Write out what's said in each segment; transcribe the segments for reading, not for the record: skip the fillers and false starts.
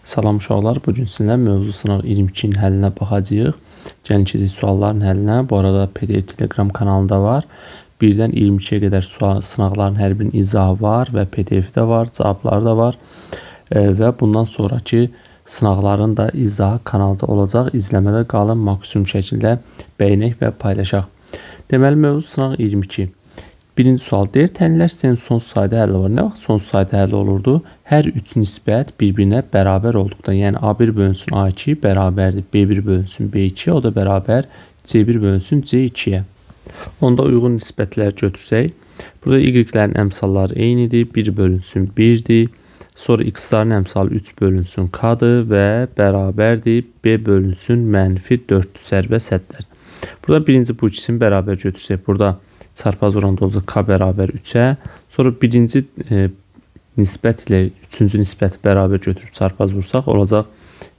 Salam uşaqlar, bugün sizinlə mövzu sınaq 22-nin həllinə baxacağıq. Gəlin keçək sualların həllinə. Bu arada PDF Telegram kanalında var. 1-dən 22-yə qədər sınaqların hər birinin izahı var və PDF də var, cavabları da var. Və bundan sonraki sınaqların da izahı kanalda olacaq. İzləmədə qalın, maksimum şəkildə bəyənək və paylaşaq. Deməli, mövzu sınaq 22. Birinci sual deyir, tənlər sisteminin sonsuz sayda həlli var. Nə vaxt sonsuz sayda həlli olurdu? Hər üç nisbət bir-birinə bərabər olduqda, yəni A1 bölünsün A2 bərabərdir B1 bölünsün B2, o da bərabər C1 bölünsün C2-yə. Onda uyğun nisbətləri götürsək, burada y-lərin əmsalları eynidir, 1 bölünsün 1-dir. Sonra x-ların əmsalı 3 bölünsün k-dır və bərabərdir B bölünsün -4-dür, sərbəst hədlər. Burada birinci bu ikisini bərabər götürsək, burada çarpaz oranda olacaq k bərabər 3-ə. Sonra birinci nisbət ilə üçüncü nisbəti bərabər götürüb çarpaz vursaq, olacaq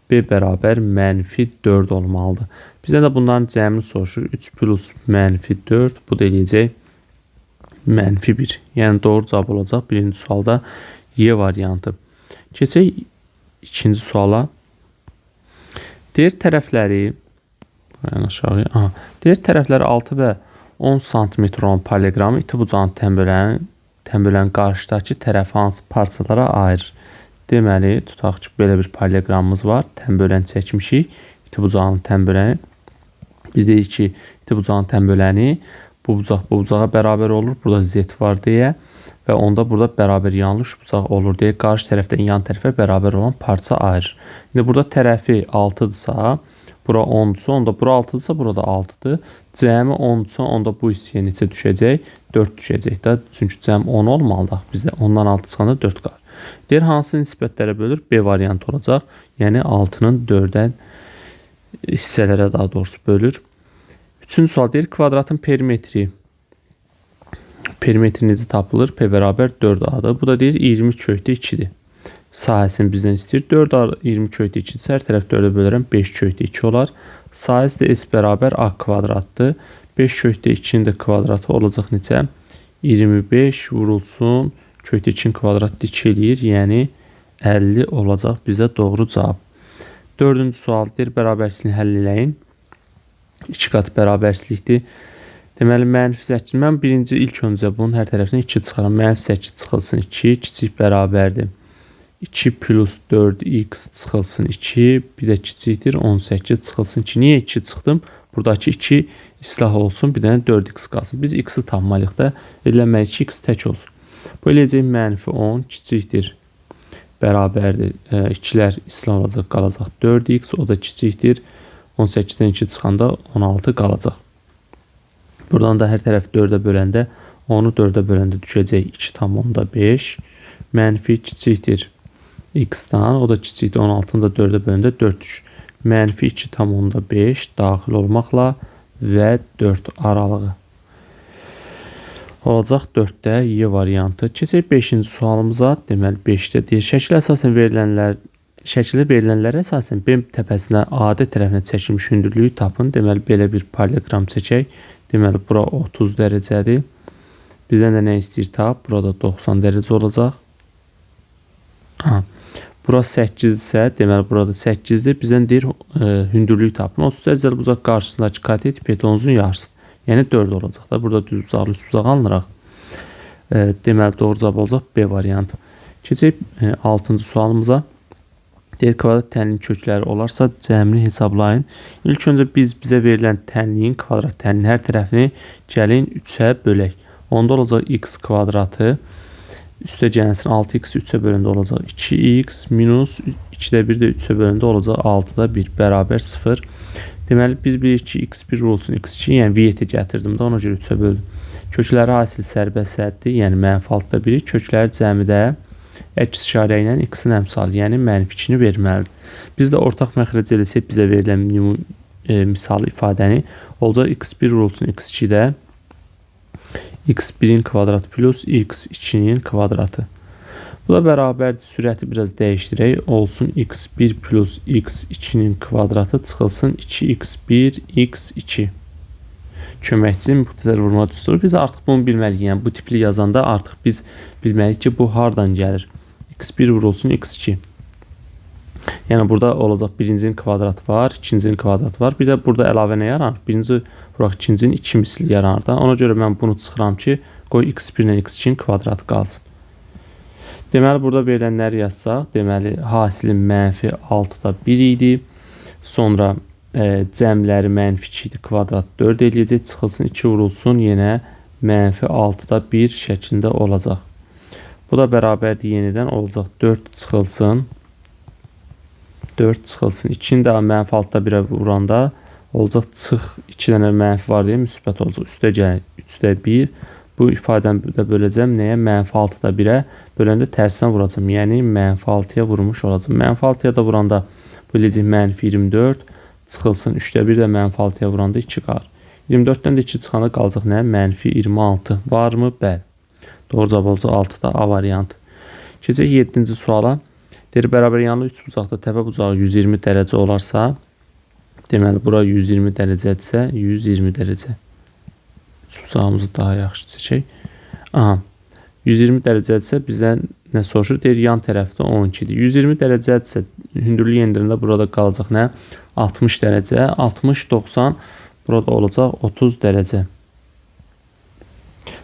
b bərabər -4 olmalıdır. Bizdən də bunların cəmini soruşur. 3 plus -4, bu da eləyəcək -1. Yəni doğru cavab olacaq birinci sualda Y variantı. Keçək ikinci suala. Deyir tərəfləri deyir tərəfləri 6 və 10 sm olan paralleqramı iti bucağın tənbölən qarşıdakı tərəfi hansı parçalara ayırır? Deməli, tutaq ki, belə bir paralleqramımız var. Tənbölən çəkmişik. İti bucağın tənböləni. Biz deyik ki, iti bucağın tənböləni bu bucağa bərabər olur. Burada z var deyə və onda burada bərabər yanlış bucaq olur deyə qarşı tərəfdən yan tərəfə bərabər olan parça ayırır. İndi burada tərəfi 6-dırsa, bura 10-dursa, onda bura 6-dırsa, burada 6-dır. Cəmi 10-dursa, onda bu hissəyə neçə düşəcək? 4 düşəcək də. Çünki cəm 10 olmalıdır. Bizdə 10-dan 6 çıxanda 4 qalır. Deyir, hansı nisbətlərə bölür? B variantı olacaq. Yəni 6-nın 4-dən hissələrə daha doğrusu bölür. Üçüncü sual deyir, kvadratın perimetri necə tapılır? P bərabər 4A-dır. Bu da deyir, 20 kökdə 2-dir. Sahəsini bizdən istəyir. 4A 20 kökdə 2-dir. Hər tərəf 4-ə bölürəm, 5 kökdə 2 olar. Sahəsi də S bərabər A kvadratdır. 5 kökdə 2-nin də kvadratı olacaq necə? 25 vurulsun. Kökdə 2-nin kvadratı 2 eləyir. Yəni 50 olacaq bizə doğru cavab. Dördüncü sual deyir, bərabərsizliyi həll eləyin. 2 qat bərabərsizlikdir. Deməli, -8. Mən birinci ilk öncə bunun hər tərəfindən 2 çıxaram. -8 çıxılsın 2, kiçik bərabərdir. 2 plus 4x çıxılsın 2, bir də kiçikdir 18 çıxılsın 2. Niyə 2 çıxdım? Buradakı 2 islah olsun, bir dənə 4x qalsın. Biz x-i tapmalıyıq da, eləməliyik ki, x tək olsun. Bu eləyəcək -10 kiçikdir bərabərdir. 2-lər islah olacaq, qalacaq 4x, o da kiçikdir. 18-dən 2 çıxanda 16 qalacaq. Buradan da hər tərəf 4-ə böləndə, onu 4-ə böləndə düşəcək 2,5. Mənfi kiçikdir x-dan, o da kiçikdir 16-nı da 4-ə böləndə 4 düşür. -2,5 daxil olmaqla və 4 aralığı olacaq 4-də Y variantı. Keçək 5-ci sualımıza. Deməli 5-də deyir, şəkildə verilənlərə əsasən B təpəsinə AD tərəfinə çəkilmiş hündürlüyü tapın. Deməli, belə bir paralleqram çəkək. Deməli, bura 30 dərəcədir. Bizdən də nə istəyir tap? Burada 90 dərəcə olacaq. Bura 8 isə, deməli, burada 8-dir. Bizdən deyir, hündürlüyü tapın. 30 dərəcəli bucaq qarşısındakı katet hipotenuzun yarısıdır. Yəni 4 olacaq da. Burada düz bucaqlı üst bucaq alınıraq. Deməli, doğru cavab olacaq B variantı. Keçək 6-cı sualımıza. Deyir, kvadrat tənliyin kökləri olarsa cəmini hesablayın. İlk öncə bizə verilən tənliyin, kvadrat tənliyin hər tərəfini gəlin 3-ə bölək. Onda olacaq x kvadratı. Üstə gəlsin 6x 3-ə böləndə olacaq 2x minus 2-də 1 də 3-ə böləndə olacaq 6-da 1 bərabər 0. Deməli, biz bilirik ki, x1 olsun x2, yəni v-yə gətirdim də ona görə 3-ə böldüm. Kökləri hasil sərbəst həddir, yəni -6-da 1. Kökləri cəmidə əks işarə ilə x-in əmsalı, yəni -2-ni verməlidir. Biz də ortaq məxrəc eləsək bizə verilən misal ifadəni olacaq x1 olsun x2-də x1-in kvadratı plus x2-nin kvadratı. Bu da bərabərdir. Sürəti biraz dəyişdirək. Olsun x1 plus x2-nin kvadratı çıxılsın 2x1 x2. Köməkçi müxtəsər vurma düsturu. Biz artıq bunu bilməliyik. Yəni bu tipli yazanda artıq biz bilməliyik ki, bu hardan gəlir. x1 vurulsun x2. Yəni burada olacaq birincinin kvadratı var, ikincinin kvadratı var. Bir də burada əlavə nə yaranır? Birinci vuraq ikincinin 2 misli yaranır da. Ona görə mən bunu çıxıram ki, qoy x1 ilə x2-nin kvadratı qalsın. Deməli burada verilənləri yazsaq, deməli hasilin -6-da 1 idi. Sonra cəmləri -2 idi, kvadrat 4 eləyəcək, çıxılsın 2 vurulsun, yenə -6-da 1 şəklində olacaq. Bu da bərabərdir, yenidən olacaq 4 çıxılsın. 4 çıxılsın. 2-ni də -6-da 1-ə vuranda olacaq çıx. 2 dənə mənfi var deyə müsbət olacaq. Üstə gəlir 3-də 1. Bu ifadəni də böləcəm nəyə? -6-da 1-ə böləndə tərsinə vuracam. Yəni -6-ya vurmuş olacam. -6-ya da vuranda böləcək -24. Çıxılsın 3-də 1 də -6-ya vuranda 2 qalır. 24-dən də 2 çıxanda qalacaq nə? -26. Varmı? Bəli. Doğru cavab olacaq 6-da A variantı. Keçək 7-ci suala. Deyir, bərabər yanlı 3 bucaqda təpə bucağı 120 dərəcə olarsa, deməli, bura 120 dərəcədirsə, 120 dərəcə. 3 bucağımızı daha yaxşı çəkək. Aha, 120 dərəcədirsə bizdən nə soruşur? Deyir, yan tərəfdə 12-dir. 120 dərəcədirsə, hündürlük endirində burada qalacaq nə? 60 dərəcə. 60, 90, burada olacaq 30 dərəcə.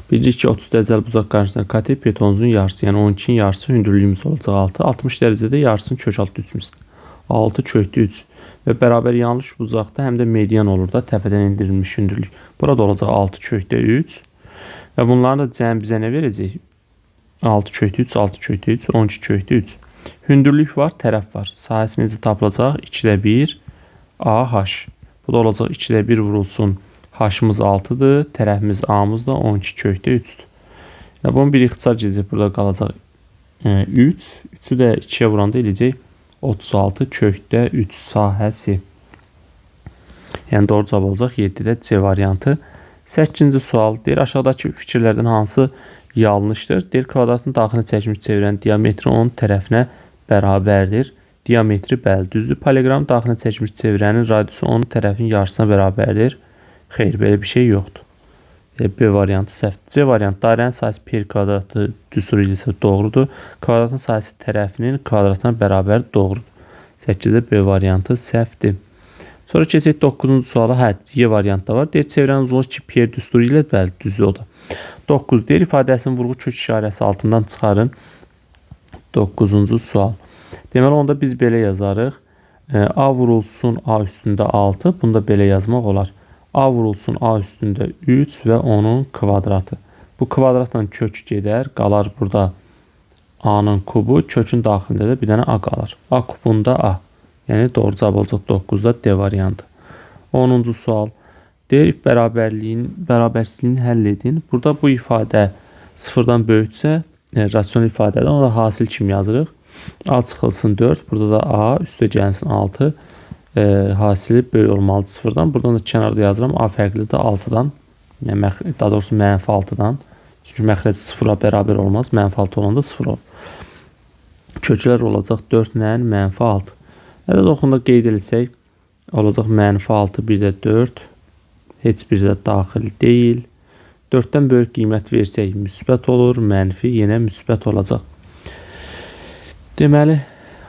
Bilirik ki, 30 dərəcəli bucaq qarşısında katet betonumuzun yarısı, yəni 12-nin yarısı hündürlüyümüz olacaq 6. 60 dərəcədə yarısını kök altı 3 misli. 6 kökdə 3 və bərabər yanlış bucaqda həm də median olur da, təpədən endirilmiş hündürlük. Burada olacaq 6 kökdə 3 və bunların da cəmi bizə nə verəcək? 6 kökdə 3, 6 kökdə 3, 12 kökdə 3. Hündürlük var, tərəf var. Sahəsi necə tapılacaq? 2-də 1 AH. Bu da olacaq 2-də 1 vurulsun. H-ımız 6-dır, tərəfimiz A-mız da 12 kökdə 3-dür. Bunun bir ixtisar gedəcək, burada qalacaq 3. 3-ü də 2-yə vuranda eləyəcək 36 kökdə 3 sahəsi. Yəni doğru cavab olacaq 7-də C variantı. 8-ci sual. Deyir, aşağıdakı fikirlərdən hansı yanlışdır? Deyir, kvadratın daxilini çəkmiş çevirən diametri onun tərəfinə bərabərdir. Diametri bəli, düzdür. Poliqram daxilini çəkmiş çevirənin radiusu onun tərəfin yarısına bərabərdir. Xeyr, belə bir şey yoxdur. B variantı səhvdir. C variantı dairənin sayısı pi kvadratı düstur ilə isə doğrudur. Kvadratın sayısı tərəfinin kvadratına bərabər doğrudur. 8-də B variantı səhvdir. Sonra keçək 9-cu suala. Hə, C variantı da var. Deyir, çevrənin uzunluğu 2 pi düsturu ilə bəli, düzdür o da. 9 deyir, ifadəsinin vurğu kök işarəsi altından çıxarın. 9-cu sual. Deməli, onda biz belə yazarıq. A vurulsun A üstündə 6. Bunu da belə yazmaq olar. A vurulsun A üstündə 3 və onun kvadratı. Bu kvadratla kök gedər. Qalar burada A-nın kubu. Kökün daxilində də bir dənə A qalır. A kubunda A. Yəni doğru cavab olacaq 9-da D variantı. 10-cu sual. Deyir, bərabərsizliyini həll edin. Burada bu ifadə sıfırdan böyüksə, rasional ifadədir. Onu da hasil kimi yazırıq. A çıxılsın 4. Burada da A üstə gəlsin 6. Hasili böyük olmalıdır sıfırdan. Buradan da kənarda yazıram. A fərqlidir 6-dan. Yəni, daha doğrusu -6-dan. Çünki məxrəc sıfıra bərabər olmaz. -6 olanda sıfır olur. Köklər olacaq 4 ilə -6. Ədəd oxunda qeyd etsək, olacaq -6, bir də 4. Heç bir də daxil deyil. 4-dən böyük qiymət versək müsbət olur. Mənfi yenə müsbət olacaq. Deməli,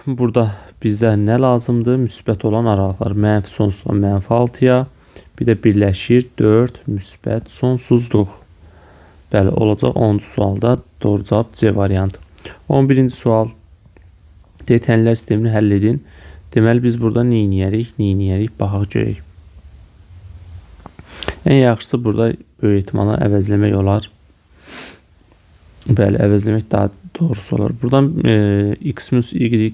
burada bizdə nə lazımdır? Müsbət olan aralıqlar mənfi sonsuzdan -6-ya, bir də birləşir 4 müsbət sonsuzluq. Bəli, olacaq 10-cu sualda doğru cavab C variantı. 11-ci sual. Təhlillər sistemini həll edin. Deməli, biz burada neyniyərik? Baxaq görək. Ən yaxşısı burada böyük ehtimalla əvəzləmək olar. Bəli, əvəzləmək daha doğrusu olar. Buradan x minus y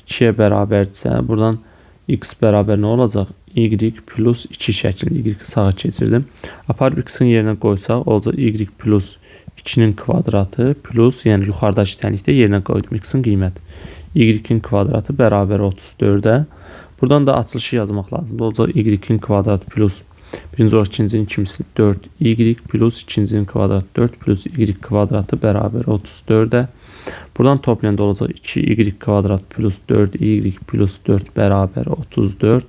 2-yə bərabərdirsə, buradan x bərabər nə olacaq? Y plus 2 şəklində. Y sağa keçirdim. Aparıb x-in yerinə qoysaq, olacaq y plus 2-nin kvadratı plus, yəni yuxarıdakı tənlikdə yerinə qoydum x-in qiyməti. Y-in kvadratı bərabər 34-ə. Buradan da açılışı yazmaq lazımdır. Olacaq y-in kvadratı plus birinci olaraq ikincinin kimisi 4 y plus ikincinin kvadratı 4 plus y kvadratı bərabər 34-ə. Buradan toplayanda olacaq 2y kvadrat plus 4y plus 4 bərabər 34.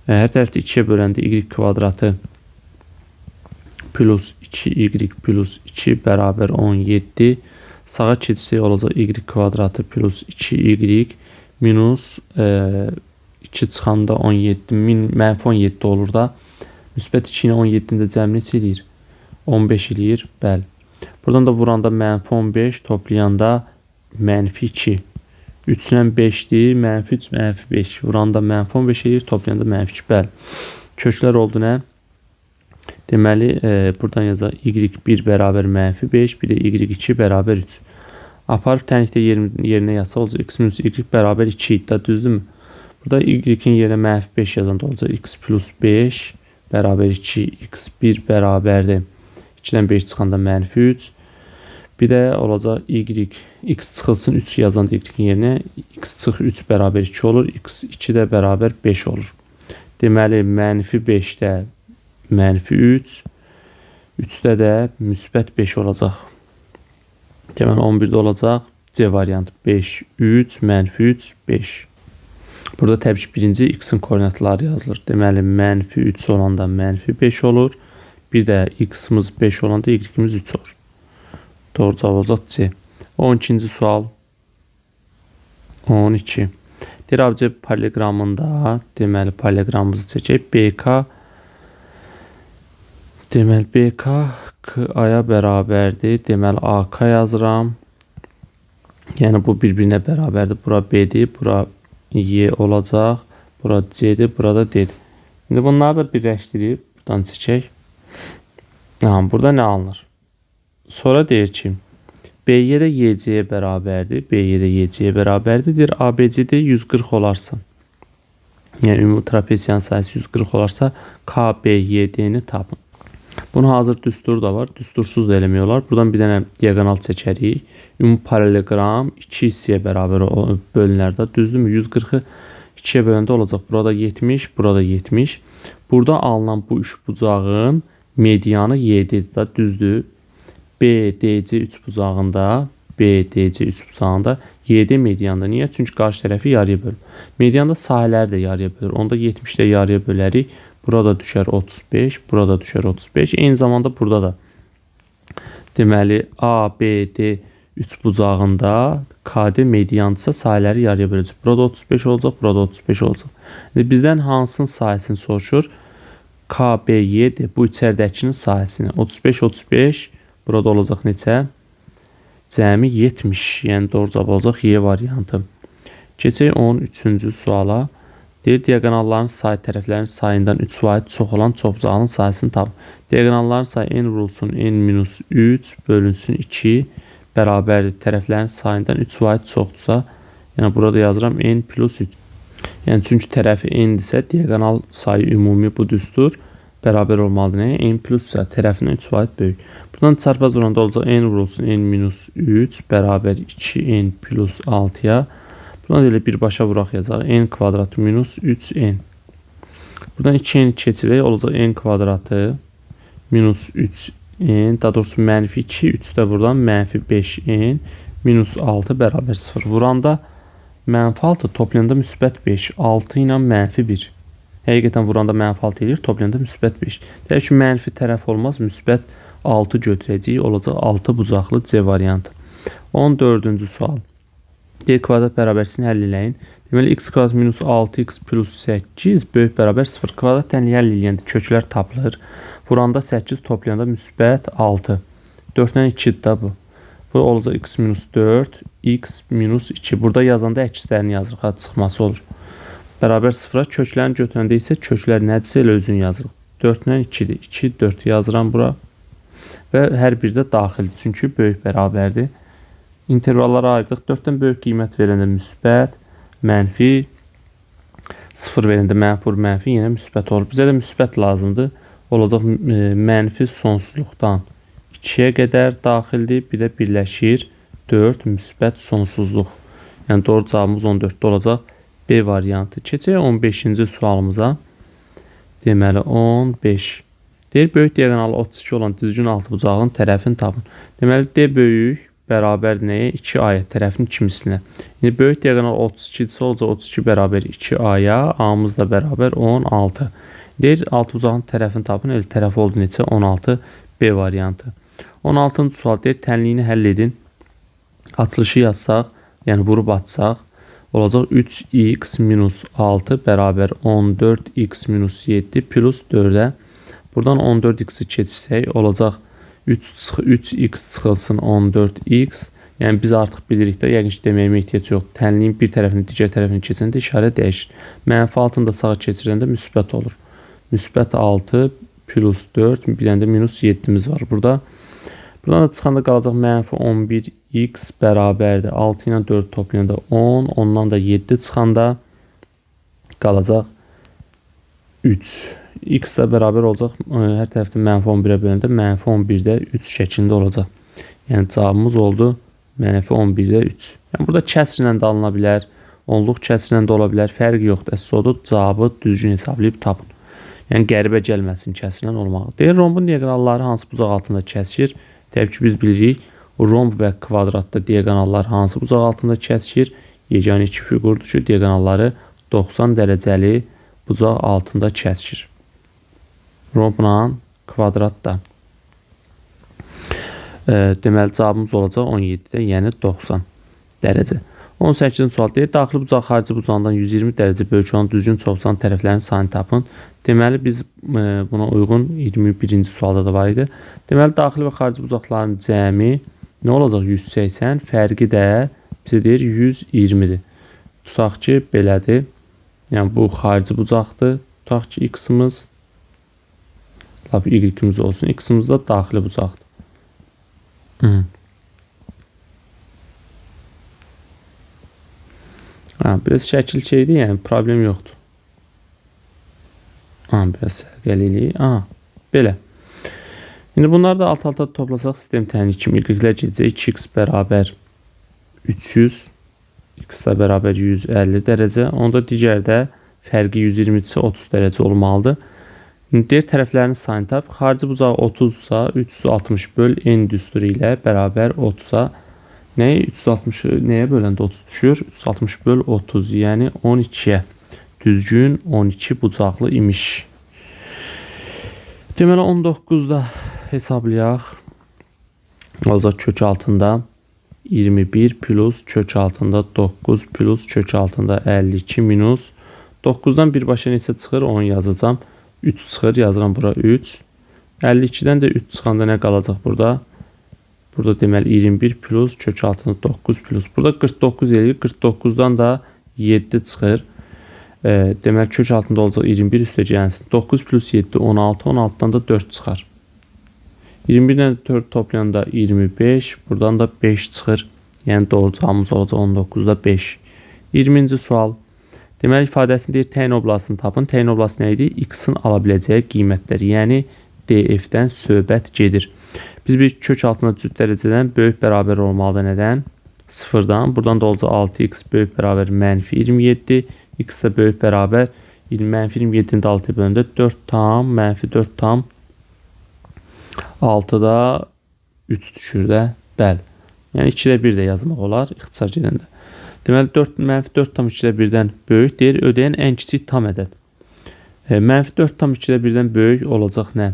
Hər tərəfdə 2-yə böləndə y kvadratı plus 2y plus 2 bərabər 17. Sağa keçsək olacaq y kvadratı plus 2y minus 2 çıxanda 17, mənfi 17 olur da. Müsbət 2 ilə 17-ni də cəmi neçə eləyir? 15 eləyir, bəli. Buradan da vuranda mənfi 15, toplayanda mənfi 2. 3 ilə 5-dir, mənfi 3, mənfi 5. Vuranda mənfi 15 eləyir, toplayanda mənfi 2, bəli. Köklər oldu nə? Deməli, buradan yazaq y1 bərabər mənfi 5, bir də y2 bərabər 3. Aparıb tənlikdə yerinə yazsa olacaq x minus y bərabər 2 idi, düzdürmü? Burada y-in yerinə mənfi 5 yazanda olacaq x plus 5 bərabər 2, x1 bərabərdir. 2-dən 5 çıxanda mənfi 3. Bir də olacaq y, x çıxılsın 3 yazanda y-in yerinə x çıx 3 bərabər 2 olur, x2 də bərabər 5 olur. Deməli, mənfi 5-də mənfi 3, 3-də də müsbət 5 olacaq. Deməli, 11-də olacaq C variantı 5, 3, mənfi 3, 5. Burada təbii ki, birinci x-in koordinatları yazılır. Deməli, mənfi 3 olanda mənfi 5 olur. Bir də x-imiz 5 olanda y-imiz 3 olur. Doğru cavab olacaq C. 12-ci sual. 12. Deyir, ABC paralleqramında, deməli, paralleqramımızı çəkək. BK, deməli, BK KA-ya bərabərdir. Deməli, AK yazıram. Yəni, bu bir-birinə bərabərdir. Bura B-dir, bura Y olacaq. Bura C'dir, burada D'dir. İndi bunları da birləşdirib, buradan çəkək. Burada nə alınır? Sonra deyir ki, BY də YC-yə bərabərdir. BY də YC-yə bərabərdir. Deyir, ABC'də 140 olarsa, yəni ümumi trapesiyanın sayısı 140 olarsa, KBYD-ni tapın. Bunun hazır düsturu da var. Düstursuz da eləmək olar. Buradan bir dənə diagonal çəkərik. Ümumi parallelogram 2 hissəyə bərabər bölünərdə. Düzdürmü? 140-ı 2-yə böləndə olacaq. Burada 70, burada 70. Burada alınan bu üçbucağın medianı Y-dir da, düzdür. BDC üçbucağında, BDC üçbucağında YD medianda. Niyə? Çünki qarşı tərəfi yarıya bölür. Medianda sahələri də yarıya bölür. Onda 70-də yarıya bölərik. Burada düşər 35, burada düşər 35. Eyni zamanda burada da. Deməli, ABD üçbucağında KD medianıdırsa sahələri yarıya böləcək. Burada 35 olacaq, burada 35 olacaq. Bizdən hansının sahəsini soruşur? KBY'dir. Bu içəridəkinin sahəsini. 35, 35. Burada olacaq neçə? Cəmi 70. Yəni doğru cavab olacaq Y variantı. Keçək 13-cü suala. Deyir, diagonalların sayı tərəflərin sayından 3 faiz çox olan çoxbucağının sayısını tapın. Diagonalların sayı n vurulsun n-3 bölünsün 2 bərabərdir. Tərəflərin sayından 3 faiz çoxdursa, yəni burada yazıram n plus 3. Yəni çünki tərəfi n-dirsə, diagonal sayı ümumi bu düstur bərabər olmalıdır. N plus 3 tərəfindən 3 faiz böyük. Buradan çarpaz oranda olacaq n vurulsun n-3 bərabər 2n plus 6-ya. Buradan elə birbaşa vuraq yazaq. N kvadratı minus 3n. Buradan 2n keçirək. Olacaq n kvadratı minus 3n. Daha doğrusu mənfi 2. 3 də buradan mənfi 5n minus 6 bərabər 0. Vuranda mənfi 6, toplayanda müsbət 5. 6 ilə mənfi 1. Həqiqətən vuranda mənfi 6 eləyir. Toplayanda müsbət 5. Deyək ki, mənfi tərəf olmaz. Müsbət 6 götürəcəyik. Olacaq 6 bucaqlı C variantı. 14-cü sual. D kvadrat bərabərsini həll eləyin. Deməli, x kvadrat minus 6x plus 8 böyük bərabər 0. Kvadrat tənliyi həll eləyəndə köklər tapılır. Vuranda 8, toplayanda müsbət 6. 4-dən 2-dir da bu. Bu olacaq x minus 4, x minus 2. Burada yazanda əkslərini yazırıq. Çıxması olur. Bərabər 0-a köklərini götürəndə isə köklər nədirsə elə özünü yazırıq. 4-dən 2-dir. 2, 4 yazıram bura. Və hər biri də daxildir. Çünki böyük bərabərdir. İntervallara ayırdıq. 4-dən böyük qiymət verəndə müsbət, mənfi, 0 verəndə mənfi, mənfi yenə müsbət olur. Bizə də müsbət lazımdır. Olacaq mənfi sonsuzluqdan 2-yə qədər daxildir. Bir də birləşir 4 müsbət sonsuzluq. Yəni doğru cavabımız 14-də olacaq. B variantı. Keçək 15-ci sualımıza. Deməli 15. Deyir, böyük diagonalı 32 olan düzgün altıbucağın tərəfini tapın. Deməli D böyük bərabər nəyə? 2A-ya, tərəfin ikincisinə. İndi böyük diagonal 32-dirsə olacaq 32 bərabər 2A-ya, A-mız da bərabər 16. Deyir, altıbucağın tərəfini tapın. Elə tərəf oldu neçə? 16. B variantı. 16-cı sual deyir, tənliyini həll edin. Açılışı yazsaq, yəni vurub açsaq. olacaq 3x minus 6 bərabər 14x minus 7 plus 4'ə. Buradan 14x'i keçsək olacaq 3x çıxılsın 14x. Yəni biz artıq bilirik də, yəqin ki deməyimə ehtiyac yox. Tənliyin bir tərəfini digər tərəfini keçəndə işarə dəyişir. Mənfi 6'ını da sağa keçirəndə müsbət olur. Müsbət 6 plus 4, bir dənə də minus 7'miz var burada. Buradan da çıxanda qalacaq mənfi 11x bərabərdir 6 ilə 4 toplayanda 10, ondan da 7 çıxanda qalacaq 3. X də bərabər olacaq, hər tərəfdə mənfi 11'ə böləndə mənfi 11'də 3 şəklində olacaq. Yəni cavabımız oldu mənfi 11'də 3. Yəni burada kəsrlə də alına bilər, onluq kəsrlə də ola bilər, fərqi yoxdur. Əsas odur cavabı düzgün hesablayıb tapın. Yəni qəribə gəlməsin kəsrlə olmağı. Deyir, rombun diaqonalları hansı bucaq altında kəsişir? Təbii ki biz bilirik, romb və kvadratda diaqonallar hansı bucaq altında kəsişir? Yeganə iki fiqurdur ki, diaqonalları 90 dərəcəli bucaq altında kəsişir. Rombla kvadrat da. Deməli cavabımız olacaq 17'də, yəni 90 dərəcə. 18-ci sual deyir, daxili bucaq xarici bucağından 120 dərəcə böyük olan düzgün çoxsan tərəflərin sayını tapın. Deməli biz buna uyğun 21-ci sualda da var idi. Deməli daxili və xarici bucaqların cəmi nə olacaq? 180, fərqi də bizə deyir 120'dir. Tutaq ki belədir. Yəni bu xarici bucaqdır. Tutaq ki x-imiz y-imiz olsun. X-imiz da daxili bucaqdır. Biraz şəkil şeydir, yəni problem yoxdur. Biraz sərgəlilik. Belə. İndi bunları da alt-alta toplasaq sistem təhlili kimi y-lər gedəcək. 2x bərabər 300, x da bərabər 150 dərəcə. Onda digərdə fərqi 120-si 30 dərəcə olmalıdır. Deyir tərəflərini sayını tap. Xarici bucağı 30-sa 360 böl n düsturu ilə bərabər 30-a. Nəyi 360 nəyə böləndə 30 düşür? 360 böl 30, yəni 12'yə. Düzgün 12 bucaqlı imiş. Deməli 19'da hesablayaq. Olacaq kök altında 21 plus kök altında 9 plus kök altında 52 minus 9'dan birbaşa neçə çıxır onu yazacağım. 3 çıxır, yazıram bura 3. 52'dən də 3 çıxanda nə qalacaq burada? Burada deməli 21 plus kök altında 9 plus. Burada 49 eləyir. 49'dan da 7 çıxır. Deməli kök altında olacaq 21 üstə gəlsin. 9 plus 7 16. 16'dan da 4 çıxar. 21'dən 4 toplayanda 25. Buradan da 5 çıxır. Yəni doğru cavabımız olacaq 19'da 5. 20-ci sual. Deməli ifadəsini deyir, təyin oblasını tapın. Təyin oblası nə idi? X-in ala biləcəyi qiymətlər. Yəni DF-dən söhbət gedir. Biz bir kök altında cüt dərəcədən böyük bərabər olmalıdır. Nədən? 0'dan. Buradan da olacaq 6x böyük bərabər mənfi 27. X da böyük bərabər mənfi 27'nin də 6'ya bölündə 4 tam mənfi 4 tam 6'da 3 düşür də. Bəli. Yəni 2'də 1 də yazmaq olar ixtisar gedəndə. Deməli 4 mənfi 4 tam 2'də 1'dən böyük deyir. Ödəyən ən kiçik tam ədəd. Mənfi 4 tam 2'də 1'dən böyük olacaq nə?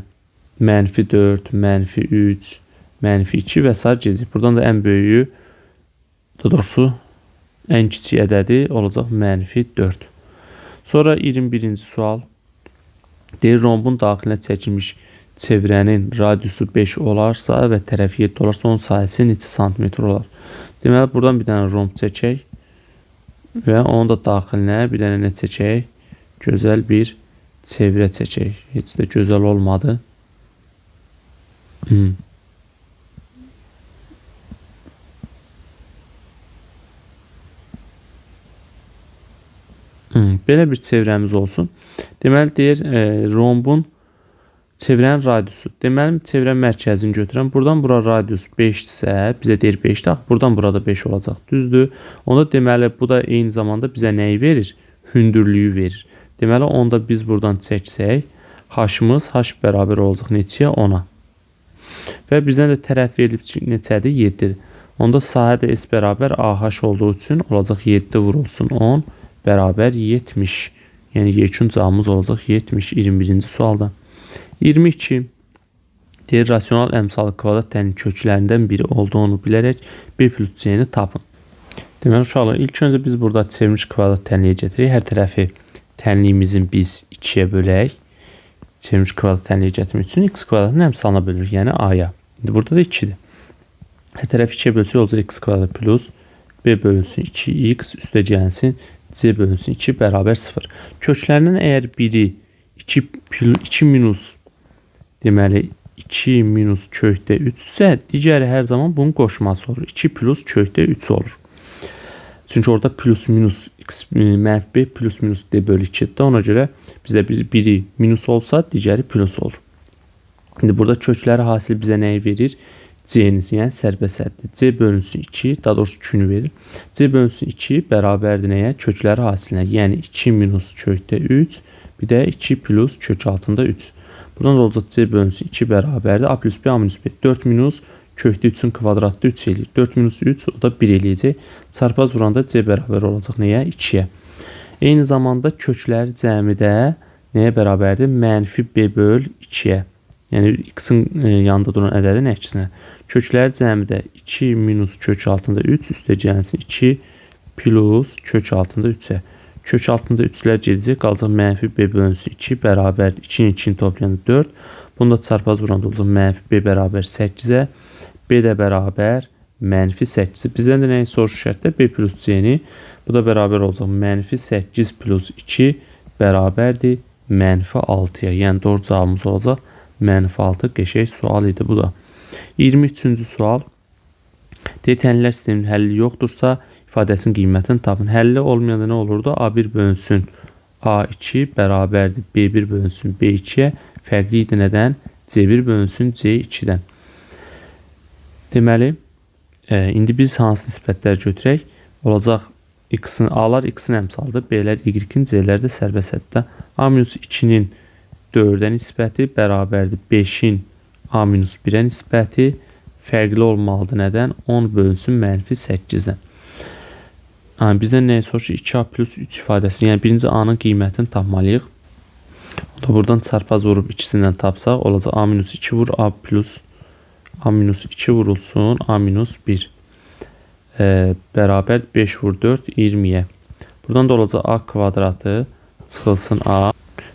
Mənfi 4, mənfi 3, mənfi 2 və s. gedəcək. Buradan da ən böyüyü, daha doğrusu ən kiçik ədədi olacaq mənfi 4. Sonra 21-ci sual. Deyir, rombun daxilinə çəkilmiş çevrənin radiusu 5 olarsa və tərəfi 7 olarsa onun sahəsi neçə santimetr olar? Deməli, buradan bir dənə romb çəkək və onun da daxilinə bir dənə nə çəkək? Gözəl bir çevrə çəkək. Heç də gözəl olmadı. Belə bir çevrəmiz olsun. Deməli deyir, rombun çevrənin radiusu. Deməli çevrənin mərkəzini götürəm. Buradan bura radius 5-dirsə, bizə deyir 5'dir. Buradan burada 5 olacaq. Düzdür. Onda deməli bu da eyni zamanda bizə nəyi verir? Hündürlüyü verir. Deməli onda biz buradan çəksək, h-ımız h bərabər olacaq neçəyə? 10'a. Və bizdən də tərəf verilib neçədir? 7'dir. Onda sahə də s bərabər AH olduğu üçün olacaq 7 vurulsun 10 bərabər 70. Yəni yekun cavabımız olacaq 70 21-ci sualda. 22. Deyir, rasional əmsalı kvadrat tənin köklərindən biri olduğunu bilərək B plus C-ni tapın. Deməli uşaqlar, ilk öncə biz burada çevrilmiş kvadrat tənliyə getirik. Hər tərəfi tənliyimizin biz 2-yə bölək. Çevrilmiş kvadrat tənliyə gətirmək üçün x kvadratın əmsalına bölürük, yəni a-ya. İndi burada da 2-dir. Hər tərəfi 2-yə bölsək olacaq x kvadrat plus b bölünsün 2x üstə gəlsin c bölünsün 2 bərabər 0. Köklərindən əgər biri 2 minus deməli 2 minus kökdə 3 isə digəri hər zaman bunun qoşması olur. 2 plus kökdə 3 olur. Çünki orada plus minus x mənfi b plus minus d bölü 2-dir. Ona görə bizdə biri minus olsa digəri plus olur. İndi burada kökləri hasil bizə nəyi verir? C-ni, yəni sərbəsətdir. C bölünsün 2, daha doğrusu 2-nü verir. C bölünsün 2 bərabərdir nəyə? Kökləri hasilinə. Yəni 2 minus kökdə 3, bir də 2 plus kök altında 3. Buradan da olacaq c bölünsün 2 bərabərdir. A plus b, a minus b. 4 minus kökdə 3-ün kvadratda 3 eləyir. 4 minus 3, o da 1 eləyəcək. Çarpaz vuranda c bərabər olacaq nəyə? 2-yə. Eyni zamanda kökləri cəmi də nəyə bərabərdir? Mənfi b böl 2-yə. Yəni x-in yanında duran ədədin əksinə. Kökləri cəmi də 2 minus kök altında 3 üstə gəlsin 2 plus kök altında 3-ə. Kök altında 3-lər gedəcək, qalacaq mənfi b bölünsün 2 bərabərdir. 2-ni 2-ni toplayanda 4. Bunu da çarpaz vuranda olacaq mənfi b bərabər 8-ə. B də bərabər mənfi 8-ə. Bizdən də nəyi soruşur şərtdə? B plus c-ni. Bu da bərabər olacaq mənfi 8 plus 2 bərabərdir mənfi 6-ya. Yəni doğru cavabımız olacaq mənfi 6. Qəşəng sual idi bu da. 23-cü sual. Tənlilər sisteminin həlli yoxdursa ifadəsinin qiymətini tapın. Həlli olmayanda nə olurdu? A1 bölünsün A2 bərabərdir B1 bölünsün B2-yə. Fərqli idi nədən? C1 bölünsün C2-dən. Deməli, indi biz hansı nisbətlər götürək? Olacaq A-lar x-in əmsalıdır. B-lər y-in, C-lər də sərbəsətdə. A-2-nin 4-ə nisbəti bərabərdir 5-in A-1-ə nisbəti. Fərqli olmalıdır nədən? 10 bölünsün mənfi 8-dən. Bizdən nəyə soruşur? 2a plus 3 ifadəsini, yəni birinci a-nın qiymətini tapmalıyıq. O da buradan çarpaz vurub ikisindən tapsaq, olacaq a-2 vur a plus a-2 vurulsun a-1 bərabər 5 vur 4 20-yə. Buradan da olacaq a kvadratı çıxılsın a.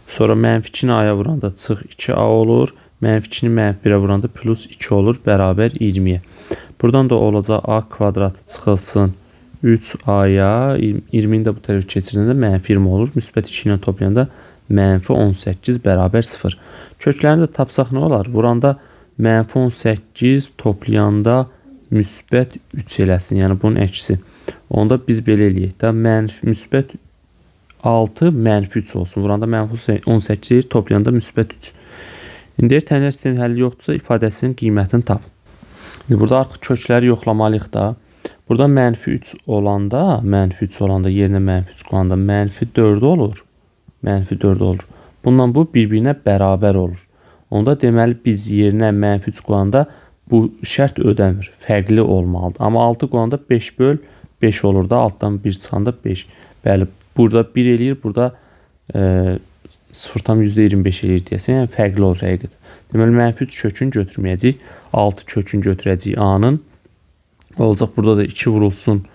Sonra mənfi 2-ni a-ya vuranda çıx 2a olur. Mənfi 2-ni mənfi 1-ə vuranda plus 2 olur bərabər 20-yə. Buradan da olacaq a kvadratı çıxılsın 3a-ya, 20-ni də bu tərəf keçirəndə mənfi 20 olur. Müsbət 2 ilə toplayanda mənfi 18 bərabər 0. Köklərini də tapsaq nə olar? Vuranda mənfi 18 toplayanda müsbət 3 eləsin. Yəni bunun əksi. Onda biz belə eləyək də. Müsbət 6 mənfi 3 olsun. Vuranda mənfi 18 toplayanda müsbət 3. İndi tənlər sistemin həlli yoxdursa ifadəsinin qiymətini tap. İndi burada artıq kökləri yoxlamalıyıq da. Burada mənfi 3 olanda, yerinə mənfi 3 qoyanda mənfi 4 olur. Mənfi 4 olur. Bundan bu bir-birinə bərabər olur. Onda deməli biz yerinə mənfi 3 qoyanda bu şərt ödəmir. Fərqli olmalıdır. Amma 6 qoyanda 5 böl 5 olur da. Altdan 1 çıxanda 5. Bəli, burada 1 eləyir. Burada 0,25 eləyir deyəsən. Yəni fərqli olur həqiqət. Deməli mənfi 3 kökünü götürməyəcəyik. 6 kökünü götürəcəyik a-nın. Olacaq burada da 2 vurulsun.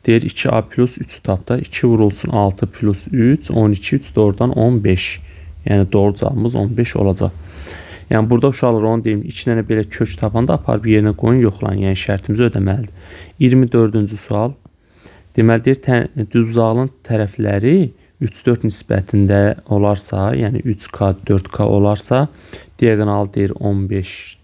Deyir 2a plus 3 tapda. 2 vurulsun 6 plus 3. 12, 3 də oradan 15. Yəni doğru cavabımız 15 olacaq. Yəni burada uşaqlar onu deyim. 2 dənə belə kök tapanda aparıb yerinə qoyun yoxlayın. Yəni şərtimizi ödəməlidir. 24-cü sual. Deməli deyir düzbucağın tərəfləri 3-4 nisbətində olarsa, yəni 3k, 4k olarsa, diaqonal deyir 15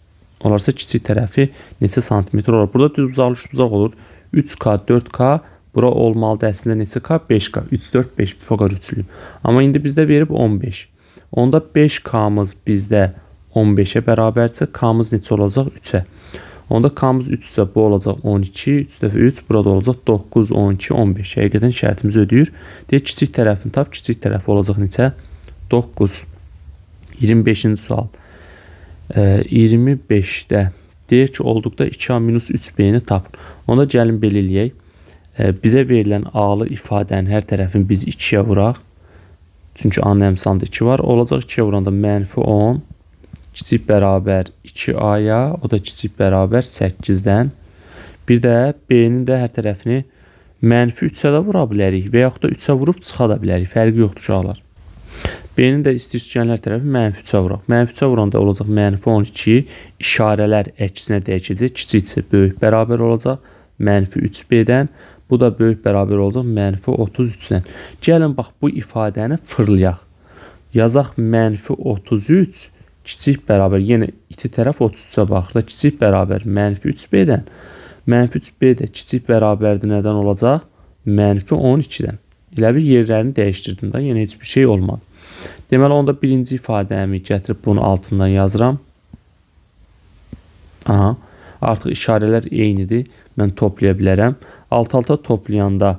olarsa kiçik tərəfi neçə santimetr olur? Burada düzbucaqlı üçbucaq olur. 3k, 4k bura olmalıdır əslində neçə k? 5k. 3, 4, 5 Pifaqor üçlü. Amma indi bizdə verib 15. Onda 5k'mız bizdə 15-ə bərabərsə, k'mız neçə olacaq? 3-ə. Onda k'mız 3-sə bu olacaq 12, 3 dəfə 3 burada olacaq 9, 12, 15. Həqiqətən şərtimizi ödəyir. Deyək kiçik tərəfini tap, kiçik tərəfi olacaq neçə? 9. 25-ci sual. 25-də deyir ki, olduqda 2a-3b-ni tapın. Onda gəlin belə eləyək. Bizə verilən a-lı ifadənin hər tərəfini biz 2-yə vuraq. Çünki a-nın əmsalında 2 var. Olacaq 2-yə vuranda mənfi 10. Kiçik bərabər 2a-ya, o da kiçik bərabər 8-dən. Bir də b-nin də hər tərəfini Mənfi 3-ə də vura bilərik və yaxud da 3-ə vurub çıxa da bilərik. Fərqi yoxdur uşaqlar. B-nin də istəyirlər tərəfi mənfi 3-ə vuraq. Mənfi 3-ə vuranda olacaq mənfi 12. İşarələr əksinə dəyişəcək. Kiçiksə böyük bərabər olacaq. Mənfi 3B-dən. Bu da böyük bərabər olacaq mənfi 33-dən. Gəlin bax bu ifadəni fırlayaq. Yazaq mənfi 33 kiçik bərabər. Yenə iki tərəf 33-ə baxır da. Kiçik bərabər mənfi 3B-dən. Mənfi 3B də kiçik bərabərdir nədən olacaq? Mənfi 12-dən. Elə bir yerlərini dəyişdirdim da. Yenə heç bir şey olmadı. Deməli onda birinci ifadəmi gətirib bunun altından yazıram. Aha. Artıq işarələr eynidir. Mən toplaya bilərəm. Alt-alta toplayanda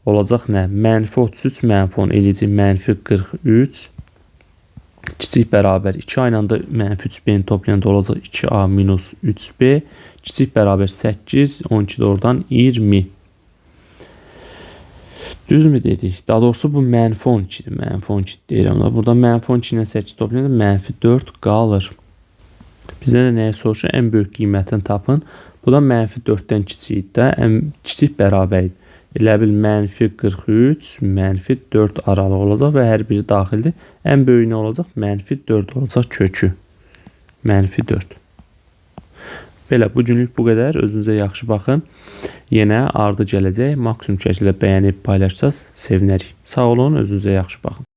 olacaq nə? Mənfi 33, mənfi 10 eləyəcək. Mənfi 43 kiçik bərabər 2A ilə də mənfi 3B-ni toplayanda olacaq 2A minus 3B kiçik bərabər 8, 12 də oradan 20. Düzmü dedik? Daha doğrusu bu mənfi 12'dir. Mənfi 12 deyirəm da. Burada mənfi 12 ilə 8 toplayanda mənfi 4 qalır. Bizə də nəyə soruşur? Ən böyük qiymətini tapın. Bu da mənfi 4-dən kiçikdir də. Ən kiçik bərabərdir. Elə bil mənfi 43, mənfi 4 aralıq olacaq və hər biri daxildir. Ən böyük nə olacaq? Mənfi 4 olacaq kökü. Mənfi 4. Belə bugünlük bu qədər. Özünüzə yaxşı baxın. Yenə ardı gələcək. Maksimum şəkildə bəyənib paylaşsaz sevinərik. Sağ olun, özünüzə yaxşı baxın.